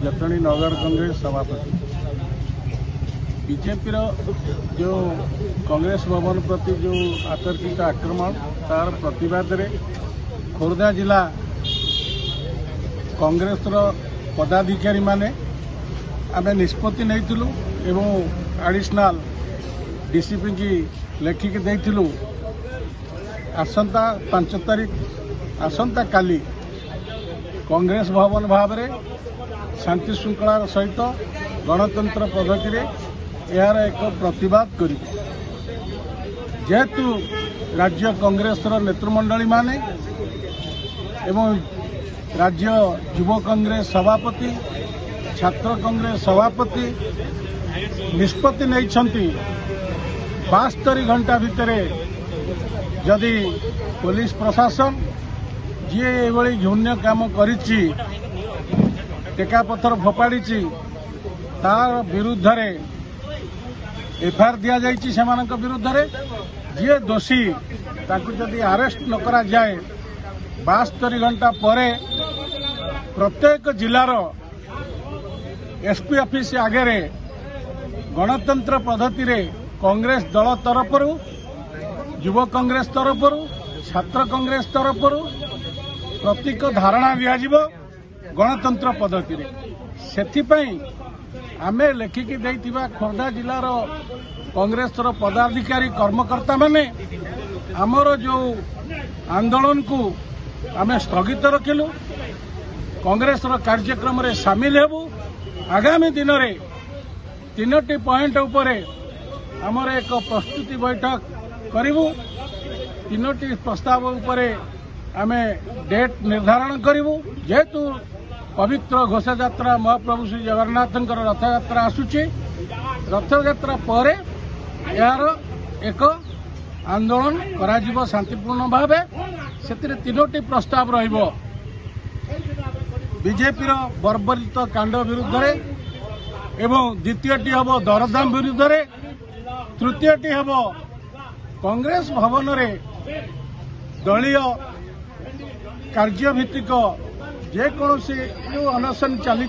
जटणी नगर कांग्रेस सभापति बीजेपी जो कांग्रेस भवन प्रति जो आतर्कित आक्रमण तार प्रतिवाद रे खोर्धा जिला कांग्रेस पदाधिकारी माने आमे निष्पत्ति नैथिलु एवं एडिशनल डीसीपी की लेखिक देइथिलु आसंता 5 तारीख आसंता काली कांग्रेस भवन भाव में शांति श्रृंखलार सहित गणतंत्र पद्धति रे यार एक प्रतिवाद करी जेहेतु राज्य कांग्रेस नेतृमंडली माने एवं राज्य युव कांग्रेस सभापति छात्र कांग्रेस सभापति निष्पत्ति नहीं 72 घंटा भितर जदि पुलिस प्रशासन जी ये घृण्य काम करिछि टेका पत्थर फोपाड़ी तार विरुद्ध रे एफआईआर दिया जाइछि सेमानक विरुद्ध रे जी दोषी ताकु जदि अरेस्ट न करा जाए 72 घंटा परे प्रत्येक जिलार एसपी ऑफिस आगे रे गणतंत्र पद्धति रे कांग्रेस दल तरफरु युव कांग्रेस तरफरु छात्र कांग्रेस तरफरु प्रतीक धारणा दिया गणतंत्र पद्धति रे सेथिपई आमे लेखिकी देइथिबा खोर्धा जिलार कांग्रेस पदाधिकारी कर्मकर्ता माने आमर जो आंदोलन को आमे स्थगित रखिलु कांग्रेस कार्यक्रम रे शामिल हेबु आगामी दिन रे 3टी पॉइंट उपरे आमर एक प्रस्तुति बैठक करिवु 3टी प्रस्ताव उपरे आमे डेट निर्धारण करिवु जेहेतु पवित्र घोषयात्रा महाप्रभु श्री जगन्नाथ रथयात्रा आसुची रथयात्रा पर यार एक आंदोलन कराजिबो शांतिपूर्ण भावे सेतिरे 3टी प्रस्ताव रहिबो बीजेपी बर्बरित कांड विरुद्ध रे एवं द्वितीयटी हबो दरदाम विरुद्ध रे तृतीयटी हबो कांग्रेस भवन रे दलीय कार्यभित्तिक जेकोसी जो अनशन चली